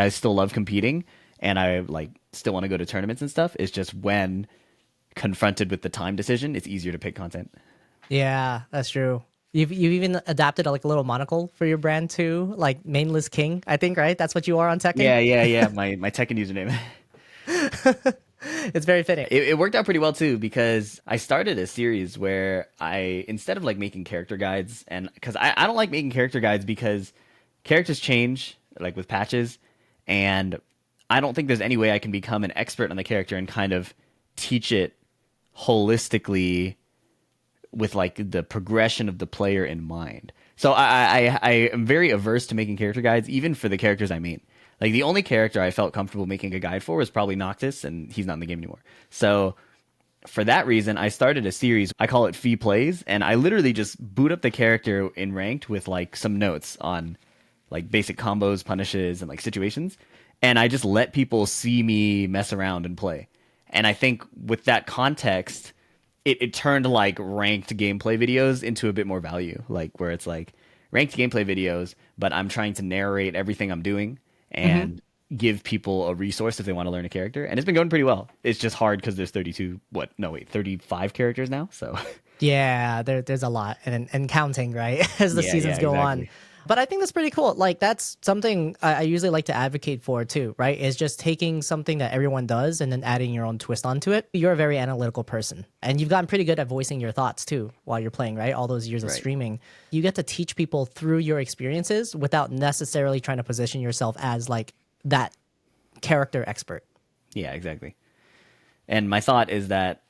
I still love competing and I like still want to go to tournaments and stuff. It's just when confronted with the time decision, it's easier to pick content. Yeah, that's true. You've even adapted like a little monocle for your brand too, like Mainless King, I think, right? That's what you are on Tekken. Yeah. My Tekken username. It's very fitting. It worked out pretty well too because I started a series where I instead of like making character guides and because I don't like making character guides because characters change like with patches and I don't think there's any way I can become an expert on the character and kind of teach it holistically with like the progression of the player in mind. So I am very averse to making character guides, even for the characters I main. Like the only character I felt comfortable making a guide for was probably Noctis, and he's not in the game anymore. So for that reason, I started a series. I call it Phi Plays, and I literally just boot up the character in ranked with like some notes on like basic combos, punishes, and like situations, and I just let people see me mess around and play. And I think with that context, it turned like ranked gameplay videos into a bit more value, like where it's like ranked gameplay videos, but I'm trying to narrate everything I'm doing Hmm. and give people a resource if they want to learn a character. And it's been going pretty well. It's just hard because there's 32, what? No, wait, 35 characters now. So Yeah, there's a lot and counting, right? As the yeah, seasons go on. exactly. But I think that's pretty cool. Like that's something I usually like to advocate for too, right? Is just taking something that everyone does and then adding your own twist onto it. You're a very analytical person and you've gotten pretty good at voicing your thoughts too while you're playing, right? All those years of Right. streaming. You get to teach people through your experiences without necessarily trying to position yourself as like that character expert. Yeah, exactly. And my thought is that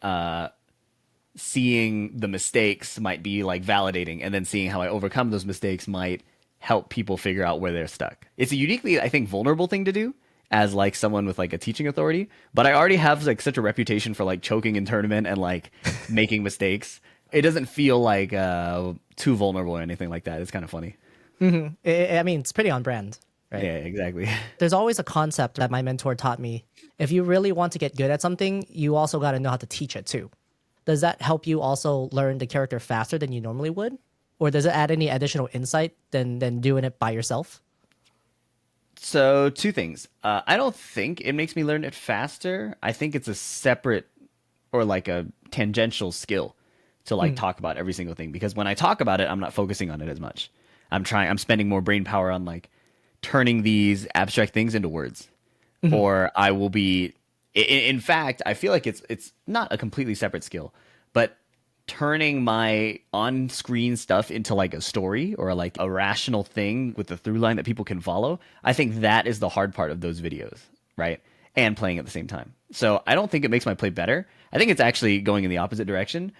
seeing the mistakes might be like validating, and then seeing how I overcome those mistakes might help people figure out where they're stuck. It's a uniquely, I think, vulnerable thing to do as like someone with like a teaching authority. But I already have like such a reputation for like choking in tournament and like making mistakes. It doesn't feel like too vulnerable or anything like that. It's kind of funny. I mean, it's pretty on brand, right? Yeah, exactly. There's always a concept that my mentor taught me. If you really want to get good at something, you also got to know how to teach it too. Does that help you also learn the character faster than you normally would? Or does it add any additional insight than doing it by yourself? So two things. I don't think it makes me learn it faster. I think it's a separate or like a tangential skill to like Mm, talk about every single thing because when I talk about it, I'm not focusing on it as much. I'm spending more brain power on like turning these abstract things into words. mhm. Or I will be in fact, I feel like it's not a completely separate skill, but turning my on-screen stuff into like a story or like a rational thing with a through line that people can follow. I think that is the hard part of those videos, right? And playing at the same time. So I don't think it makes my play better. I think it's actually going in the opposite direction.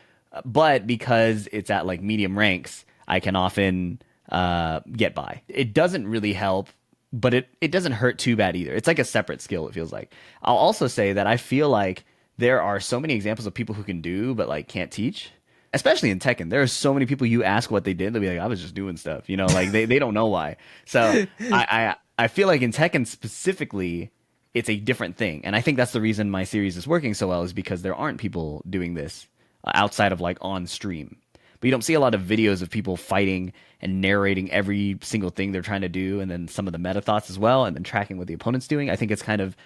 But because it's at like medium ranks, I can often get by. It doesn't really help, but it doesn't hurt too bad either. It's like a separate skill, it feels like. I'll also say that I feel like there are so many examples of people who can do but like can't teach. Especially in Tekken, there are so many people you ask what they did, they'll be like, I was just doing stuff, you know, like they don't know why. So I feel like in Tekken specifically, it's a different thing. And I think that's the reason my series is working so well is because there aren't people doing this outside of like on stream. But you don't see a lot of videos of people fighting and narrating every single thing they're trying to do, and then some of the meta thoughts as well, and then tracking what the opponent's doing. I think it's kind of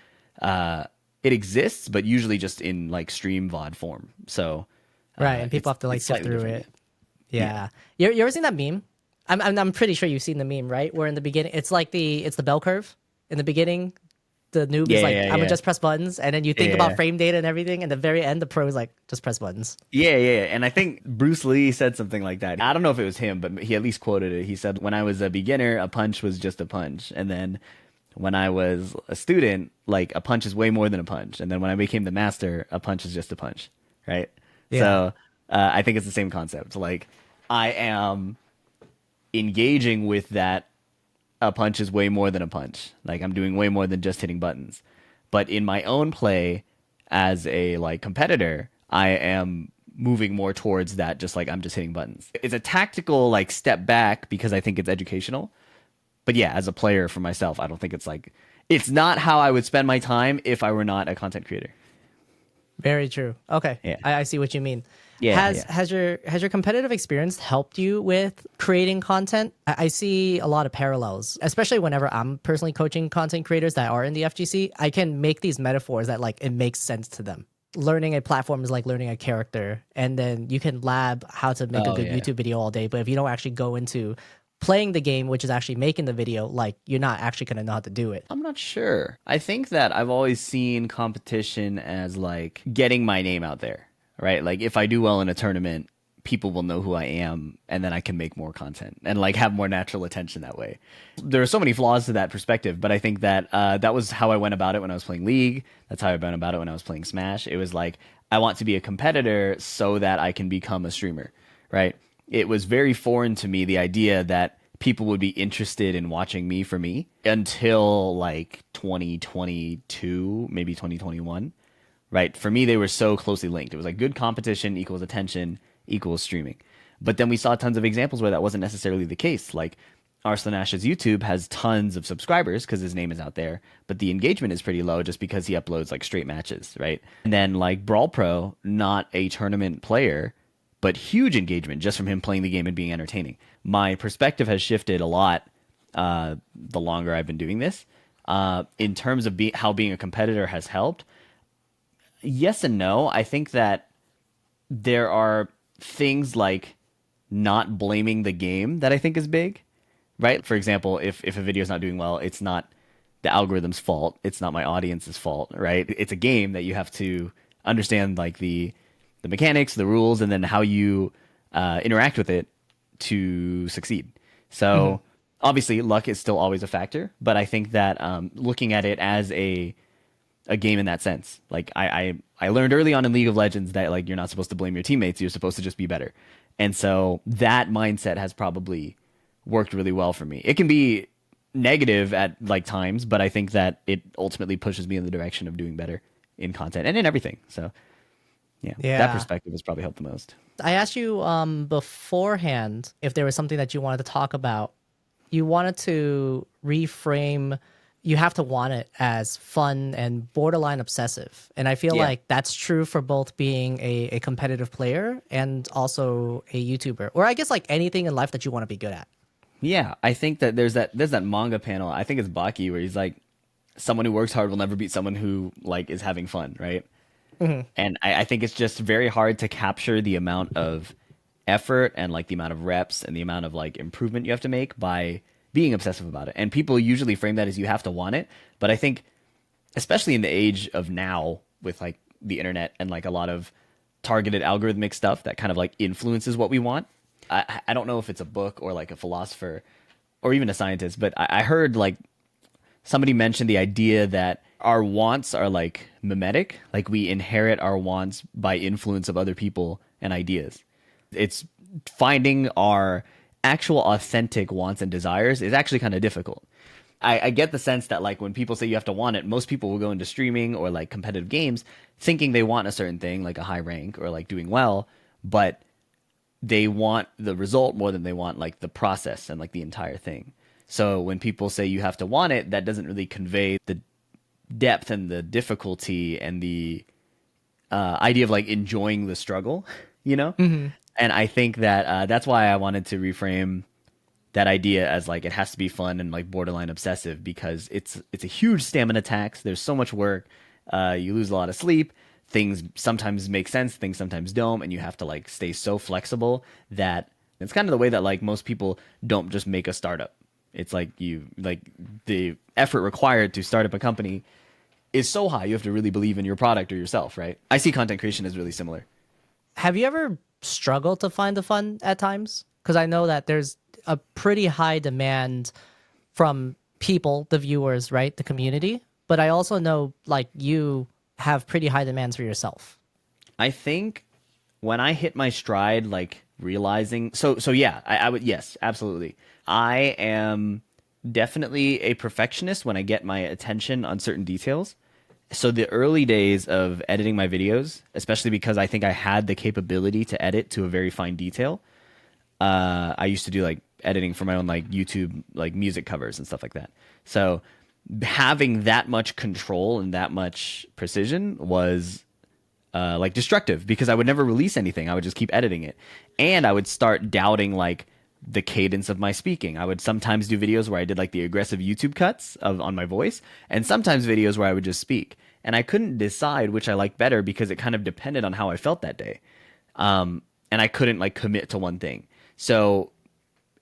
it exists, but usually just in like stream VOD form. So Right, and people it's have to like it's sift slightly through different. it. Yeah. Yeah, you ever seen that meme? I'm pretty sure you've seen the meme, right? Where in the beginning, it's like it's the bell curve. In the beginning, the noob is Yeah, like, yeah, I'm gonna yeah, just press buttons, and then you think about yeah, frame data and everything, and the very end, the pro is like, just press buttons. yeah. And I think Bruce Lee said something like that. I don't know if it was him, but he at least quoted it. He said, "When I was a beginner, a punch was just a punch, and then when I was a student, like a punch is way more than a punch, and then when I became the master, a punch is just a punch." Right? Yeah. So I think it's the same concept. Like I am engaging with that a punch is way more than a punch. Like I'm doing way more than just hitting buttons. But in my own play as a like competitor, I am moving more towards that just like I'm just hitting buttons. It's a tactical like step back because I think it's educational. But yeah, as a player for myself, I don't think it's like it's not how I would spend my time if I were not a content creator. Very true. Okay, Yeah. I see what you mean. Yeah, Has yeah. has your competitive experience helped you with creating content? I see a lot of parallels, especially whenever I'm personally coaching content creators that are in the FGC. I can make these metaphors that like it makes sense to them. Learning a platform is like learning a character, and then you can lab how to make a Oh good yeah. YouTube video all day, but if you don't actually go into playing the game, which is actually making the video, like you're not actually gonna know how to do it. I'm not sure. I think that I've always seen competition as like getting my name out there, right? Like if I do well in a tournament, people will know who I am and then I can make more content and like have more natural attention that way. There are so many flaws to that perspective, but I think that that was how I went about it when I was playing League. That's how I went about it when I was playing Smash. It was like I want to be a competitor so that I can become a streamer, right? It was very foreign to me the idea that people would be interested in watching me for me until like 2022, maybe 2021, right? For me, they were so closely linked. It was like good competition equals attention equals streaming. But then we saw tons of examples where that wasn't necessarily the case. Like Arslan Ash's YouTube has tons of subscribers because his name is out there, but the engagement is pretty low just because he uploads like straight matches, right? And then like Brawl Pro, not a tournament player, but huge engagement just from him playing the game and being entertaining. My perspective has shifted a lot the longer I've been doing this. In terms of how being a competitor has helped, yes and no. I think that there are things like not blaming the game that I think is big, right? For example, if a video is not doing well, it's not the algorithm's fault. It's not my audience's fault, right? It's a game that you have to understand like the mechanics, the rules, and then how you interact with it to succeed. So obviously, luck is still always a factor, but I think that looking at it as a game in that sense, like I learned early on in League of Legends that like you're not supposed to blame your teammates, you're supposed to just be better, and so that mindset has probably worked really well for me. It can be negative at like times, but I think that it ultimately pushes me in the direction of doing better in content and in everything. So yeah, that Yeah. perspective has probably helped the most. I asked you beforehand if there was something that you wanted to talk about. You wanted to reframe, you have to want it as fun and borderline obsessive. And I feel Yeah. like that's true for both being a competitive player and also a YouTuber. Or I guess like anything in life that you want to be good at. Yeah, I think that there's that manga panel. I think it's Baki where he's like, someone who works hard will never beat someone who like is having fun, right? And I think it's just very hard to capture the amount of effort and like the amount of reps and the amount of like improvement you have to make by being obsessive about it. And people usually frame that as you have to want it, but I think especially in the age of now with like the internet and like a lot of targeted algorithmic stuff that kind of like influences what we want. I don't know if it's a book or like a philosopher or even a scientist, but I heard like somebody mentioned the idea that our wants are like mimetic, like we inherit our wants by influence of other people and ideas. It's finding our actual authentic wants and desires is actually kind of difficult. I get the sense that like when people say you have to want it, most people will go into streaming or like competitive games thinking they want a certain thing, like a high rank or like doing well, but they want the result more than they want like the process and like the entire thing. So when people say you have to want it, that doesn't really convey the depth and the difficulty and the idea of like enjoying the struggle, you know? And I think that that's why I wanted to reframe that idea as like it has to be fun and like borderline obsessive because it's a huge stamina tax. There's so much work. You lose a lot of sleep. Things sometimes make sense, things sometimes don't, and you have to like stay so flexible that it's kind of the way that like most people don't just make a startup. It's like you like the effort required to start up a company is so high you have to really believe in your product or yourself, right? I see content creation as really similar. Have you ever struggled to find the fun at times? Because I know that there's a pretty high demand from people, the viewers, right? The community. But I also know like you have pretty high demands for yourself. I think when I hit my stride, like realizing, so yeah, I would, yes, absolutely. I am definitely a perfectionist when I get my attention on certain details. So the early days of editing my videos, especially because I think I had the capability to edit to a very fine detail. I used to do like editing for my own like YouTube like music covers and stuff like that. So having that much control and that much precision was like destructive because I would never release anything. I would just keep editing it, and I would start doubting like the cadence of my speaking. I would sometimes do videos where I did like the aggressive YouTube cuts of on my voice, and sometimes videos where I would just speak. And I couldn't decide which I liked better because it kind of depended on how I felt that day. And I couldn't like commit to one thing. So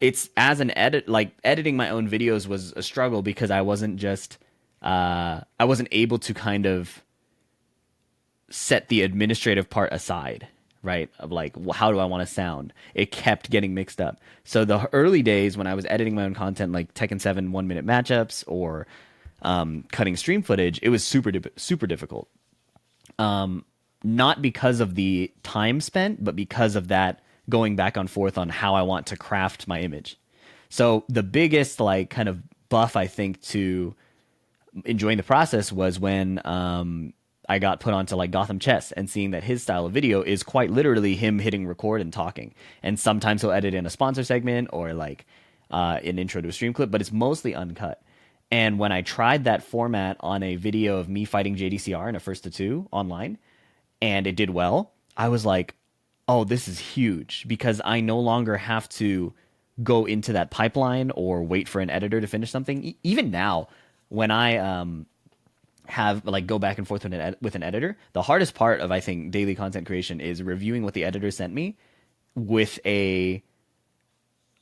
it's as an edit, like editing my own videos was a struggle because I wasn't able to kind of set the administrative part aside, right? Of like, how do I want to sound? It kept getting mixed up. So the early days when I was editing my own content, like Tekken 7 1 minute matchups or cutting stream footage, it was super difficult. Not because of the time spent, but because of that going back and forth on how I want to craft my image. So the biggest like kind of buff I think to enjoying the process was when I got put onto like Gotham Chess and seeing that his style of video is quite literally him hitting record and talking. And sometimes he'll edit in a sponsor segment or like an intro to a stream clip, but it's mostly uncut. And when I tried that format on a video of me fighting JDCR in a first to two online, and it did well, I was like, oh, this is huge because I no longer have to go into that pipeline or wait for an editor to finish something. Even now, when I have like go back and forth with an editor, the hardest part of I think daily content creation is reviewing what the editor sent me with a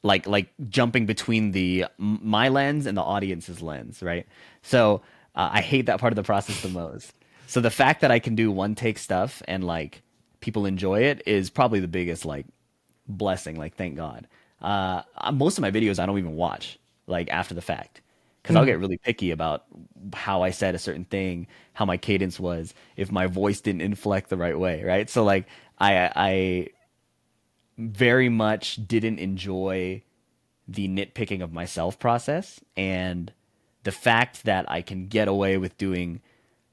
like jumping between the my lens and the audience's lens, right? So I hate that part of the process the most. So the fact that I can do one take stuff and like people enjoy it is probably the biggest like blessing. Like thank God. Most of my videos I don't even watch like after the fact because I'll get really picky about how I said a certain thing, how my cadence was, if my voice didn't inflect the right way, right? So like I very much didn't enjoy the nitpicking of myself process and the fact that I can get away with doing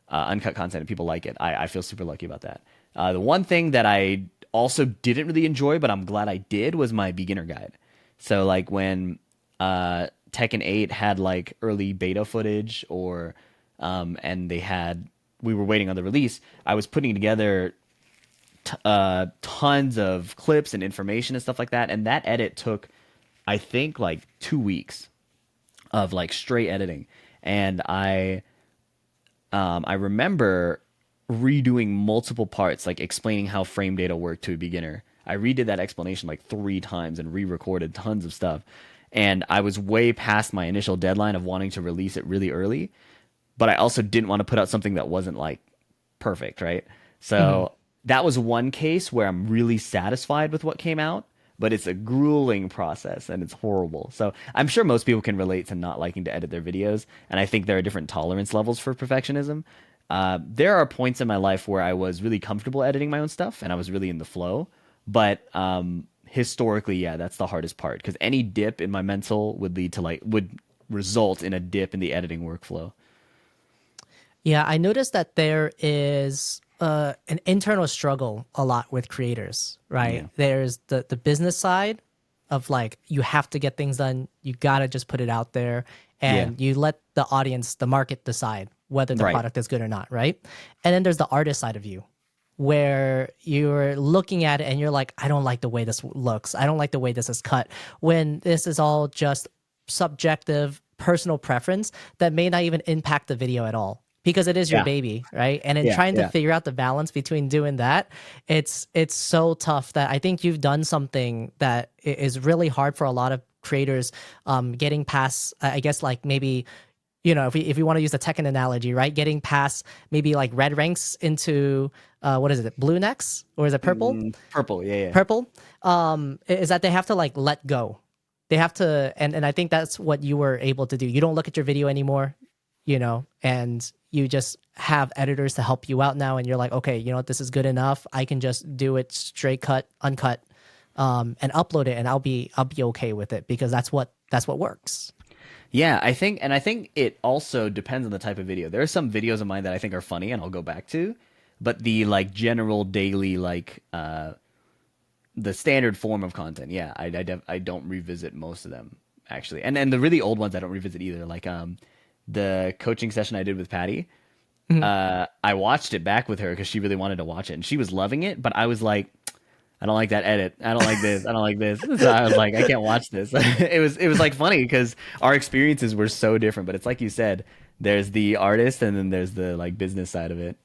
uncut content and people like it. I feel super lucky about that. The one thing that I also didn't really enjoy, but I'm glad I did, was my beginner guide. So like when Tekken 8 had like early beta footage or and we were waiting on the release, I was putting together tons of clips and information and stuff like that, and that edit took I think like 2 weeks of like straight editing. And I remember redoing multiple parts, like explaining how frame data worked to a beginner. I redid that explanation like 3 times and re-recorded tons of stuff. And I was way past my initial deadline of wanting to release it really early, but I also didn't want to put out something that wasn't like perfect, right? So that was one case where I'm really satisfied with what came out, but it's a grueling process and it's horrible. So I'm sure most people can relate to not liking to edit their videos, and I think there are different tolerance levels for perfectionism. There are points in my life where I was really comfortable editing my own stuff and I was really in the flow, but historically, yeah, that's the hardest part because any dip in my mental would result in a dip in the editing workflow. Yeah, I noticed that there is an internal struggle a lot with creators, right? Yeah, There's the business side of like you have to get things done, you gotta just put it out there, yeah, and you let the audience, the market decide whether the right. product is good or not, right? And then there's the artist side of you where you're looking at it and you're like, I don't like the way this looks. I don't like the way this is cut. When this is all just subjective, personal preference that may not even impact the video at all because it is your Yeah, baby, right? And in yeah, trying to yeah. figure out the balance between doing that, it's so tough that I think you've done something that is really hard for a lot of creators getting past, I guess, like maybe if we want to use the Tekken analogy, right? Getting past maybe like red ranks into what is it, blue necks or is it purple? Purple, yeah, yeah. Purple. Is that they have to like let go. They have to, and I think that's what you were able to do. You don't look at your video anymore, and you just have editors to help you out now, and you're like, okay, you know what, this is good enough. I can just do it straight cut, uncut, and upload it, and I'll be okay with it because that's what works. Yeah, I think it also depends on the type of video. There are some videos of mine that I think are funny and I'll go back to, but the like general daily like the standard form of content, yeah, I don't revisit most of them actually. And the really old ones I don't revisit either. Like the coaching session I did with Patty, I watched it back with her because she really wanted to watch it, and she was loving it. But I was like, I don't like that edit. I don't like this. I don't like this. So I was like, I can't watch this. It was like funny because our experiences were so different. But it's like you said, there's the artist and then there's the like business side of it.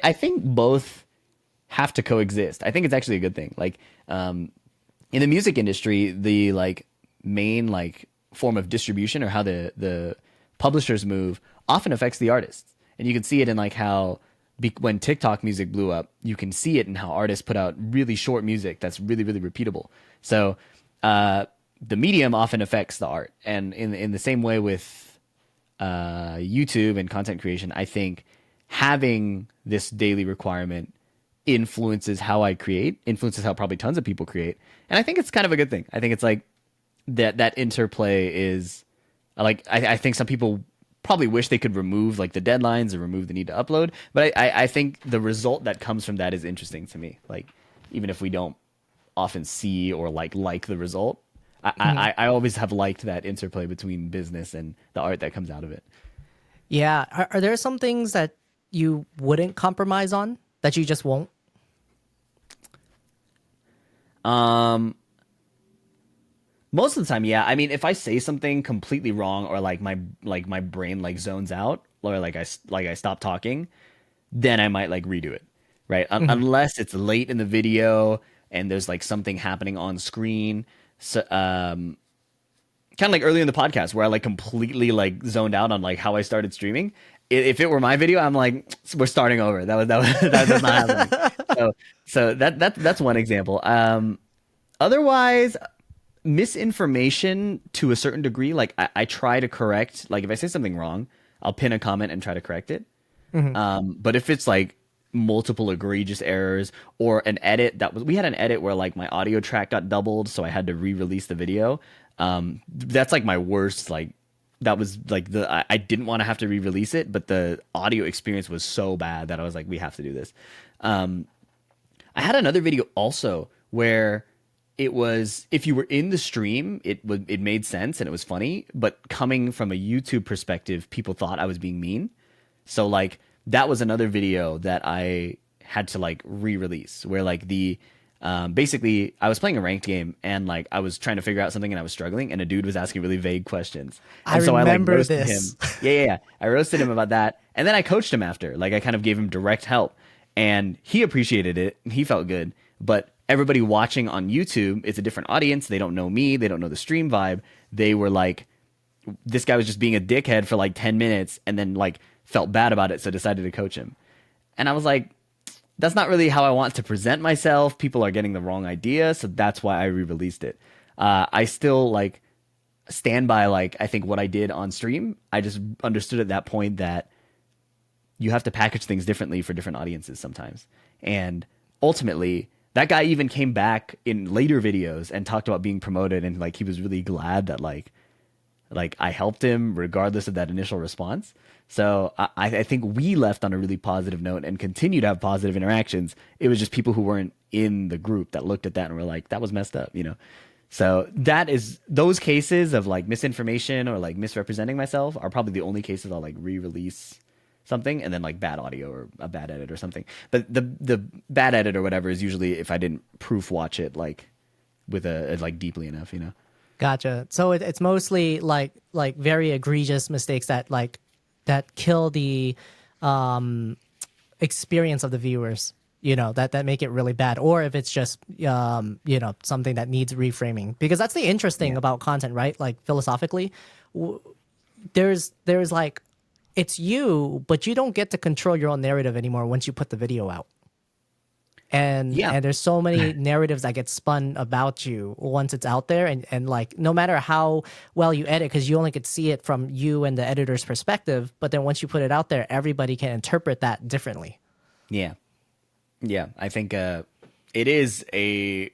I think both have to coexist. I think it's actually a good thing. Like in the music industry, the like main like form of distribution or how the publishers move often affects the artists, and you can see it in like how when TikTok music blew up, you can see it in how artists put out really short music that's really really repeatable. So the medium often affects the art, and in the same way with YouTube and content creation, I think having this daily requirement influences how I create, influences how probably tons of people create. And I think it's kind of a good thing. I think it's like that interplay is like, I think some people probably wish they could remove like the deadlines or remove the need to upload. But I think the result that comes from that is interesting to me. Like, even if we don't often see or like the result, I always have liked that interplay between business and the art that comes out of it. Yeah. Are there some things that you wouldn't compromise on that you just won't? Most of the time, yeah. I mean, if I say something completely wrong or like my brain like zones out or like I stop talking, then I might like redo it, right? Unless it's late in the video and there's like something happening on screen. So, kind of like earlier in the podcast where I like completely like zoned out on like how I started streaming. If it were my video, I'm like, we're starting over. That's not happening. So that's one example. Otherwise, misinformation to a certain degree, like I try to correct. Like if I say something wrong, I'll pin a comment and try to correct it. But if it's like multiple egregious errors or an edit we had an edit where like my audio track got doubled, so I had to re-release the video. That's like my worst. Like that was like I didn't want to have to re-release it, but the audio experience was so bad that I was like, we have to do this. I had another video also where it was if you were in the stream, it made sense and it was funny, but coming from a YouTube perspective, people thought I was being mean. So like that was another video that I had to like re-release where like the basically I was playing a ranked game and like I was trying to figure out something and I was struggling and a dude was asking really vague questions. I And so I like remember roasted this. him. Yeah. I roasted him about that. And then I coached him after. Like I kind of gave him direct help and he appreciated it and he felt good. But everybody watching on YouTube, it's a different audience. They don't know me. They don't know the stream vibe. They were like, this guy was just being a dickhead for like 10 minutes and then like felt bad about it. So decided to coach him. And I was like, that's not really how I want to present myself. People are getting the wrong idea. So that's why I re-released it. I still like stand by like, I think what I did on stream, I just understood at that point that you have to package things differently for different audiences sometimes. And ultimately, that guy even came back in later videos and talked about being promoted and like he was really glad that like I helped him regardless of that initial response. So I think we left on a really positive note and continue to have positive interactions. It was just people who weren't in the group that looked at that and were like, that was messed up, you know? So that is those cases of like misinformation or like misrepresenting myself are probably the only cases I'll like re-release something and then like bad audio or a bad edit or something. But the bad edit or whatever is usually if I didn't proof watch it like with a like deeply enough, you know. Gotcha. So it's mostly like very egregious mistakes that like that kill the experience of the viewers. You know that make it really bad, or if it's just you know something that needs reframing. Because that's the interesting about content, right? Like philosophically, there's like it's you, but you don't get to control your own narrative anymore once you put the video out. Yeah. And there's so many narratives that get spun about you once it's out there and like no matter how well you edit because you only could see it from you and the editor's perspective, but then once you put it out there everybody can interpret that differently. Yeah. Yeah. I think it is a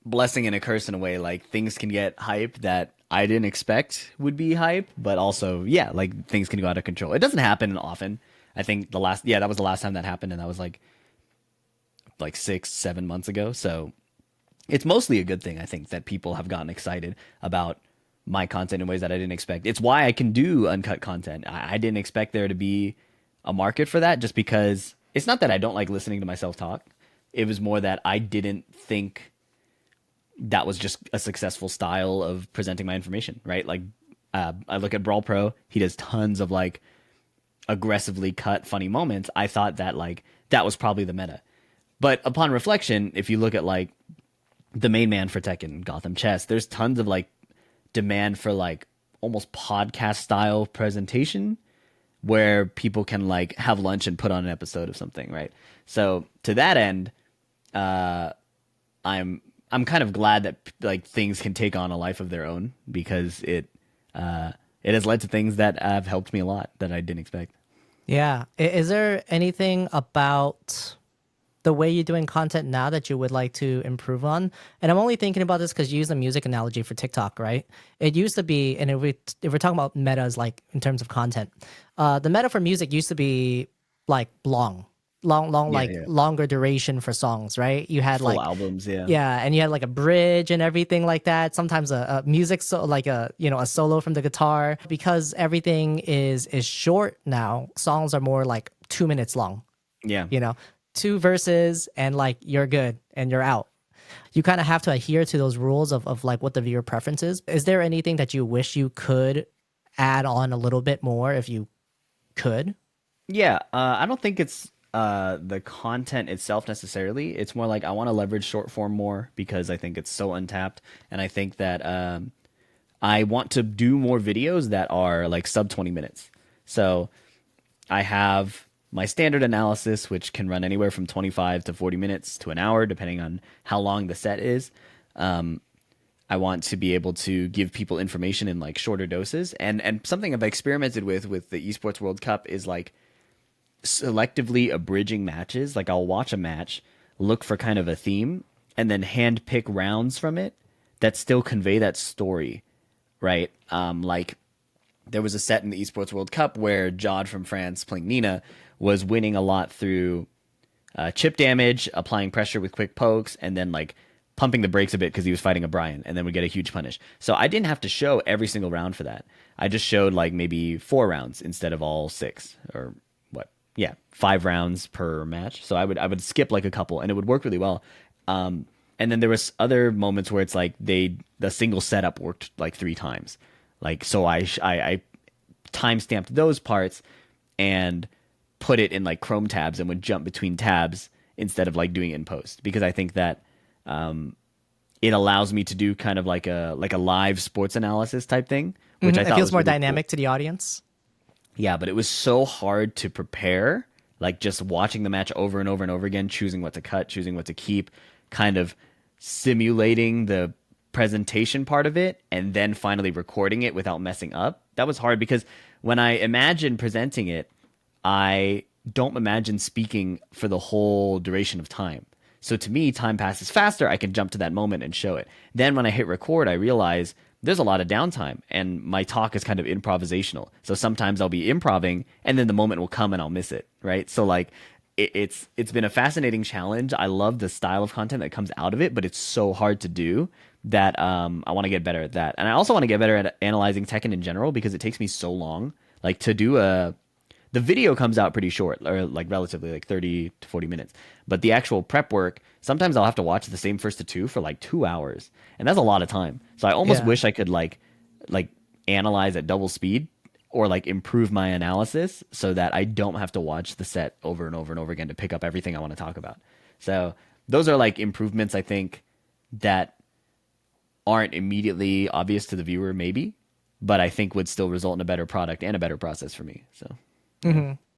blessing and a curse in a way. Like things can get hype that I didn't expect would be hype, but also, yeah, like things can go out of control. It doesn't happen often. I think that was the last time that happened, and that was like 6-7 months ago. So it's mostly a good thing, I think, that people have gotten excited about my content in ways that I didn't expect. It's why I can do uncut content. I didn't expect there to be a market for that, just because it's not that I don't like listening to myself talk. It was more that I didn't think that was just a successful style of presenting my information, right? Like, I look at Brawl Pro, he does tons of like aggressively cut funny moments. I thought that like that was probably the meta. But upon reflection, if you look at like the main man for Tekken, Gotham Chess, there's tons of like demand for like almost podcast style presentation where people can like have lunch and put on an episode of something, right? So to that end, I'm I'm kind of glad that like things can take on a life of their own because it has led to things that have helped me a lot that I didn't expect. Yeah. Is there anything about the way you're doing content now that you would like to improve on? And I'm only thinking about this because you use the music analogy for TikTok, right? It used to be, and if we're talking about metas, like in terms of content, the meta for music used to be like long, Yeah, like yeah. longer duration for songs, right? You had Full like, albums, yeah. yeah, and you had like a bridge and everything like that. Sometimes a music so like a a solo from the guitar because everything is short now. Songs are more like 2 minutes long, Yeah. you know, two verses and like you're good and you're out. You kind of have to adhere to those rules of like what the viewer preference is. Is there anything that you wish you could add on a little bit more if you could? Yeah, I don't think it's the content itself necessarily. It's more like I want to leverage short form more because I think it's so untapped, and I think that I want to do more videos that are like sub 20 minutes. So I have my standard analysis, which can run anywhere from 25 to 40 minutes to an hour, depending on how long the set is. I want to be able to give people information in like shorter doses, and something I've experimented with the Esports World Cup is like selectively abridging matches. Like I'll watch a match, look for kind of a theme, and then hand pick rounds from it that still convey that story, right? Like there was a set in the Esports World Cup where Jod from France playing Nina was winning a lot through chip damage, applying pressure with quick pokes, and then like pumping the brakes a bit because he was fighting a Brian and then would get a huge punish. So I didn't have to show every single round for that. I just showed like maybe 4 rounds instead of all six or what? Yeah, 5 rounds per match. So I would skip like a couple and it would work really well. And then there was other moments where it's like the single setup worked like 3 times. Like so I time stamped those parts and put it in like Chrome tabs and would jump between tabs instead of like doing it in post because I think that it allows me to do kind of like a live sports analysis type thing, which I It thought feels was more really cool. dynamic to the audience. Yeah, but it was so hard to prepare, like just watching the match over and over and over again, choosing what to cut, choosing what to keep, kind of simulating the presentation part of it, and then finally recording it without messing up. That was hard because when I imagine presenting it, I don't imagine speaking for the whole duration of time. So to me, time passes faster. I can jump to that moment and show it. Then when I hit record, I realize there's a lot of downtime and my talk is kind of improvisational. So sometimes I'll be improving and then the moment will come and I'll miss it, right? So like it's been a fascinating challenge. I love the style of content that comes out of it, but it's so hard to do that I want to get better at that. And I also want to get better at analyzing Tekken in general because it takes me so long. Like to do a the video comes out pretty short or like relatively like 30 to 40 minutes, but the actual prep work sometimes I'll have to watch the same first to two for like 2 hours, and that's a lot of time. So I almost Yeah. wish I could like analyze at double speed or like improve my analysis so that I don't have to watch the set over and over and over again to pick up everything I want to talk about. So those are like improvements I think that aren't immediately obvious to the viewer maybe, but I think would still result in a better product and a better process for me. So yeah.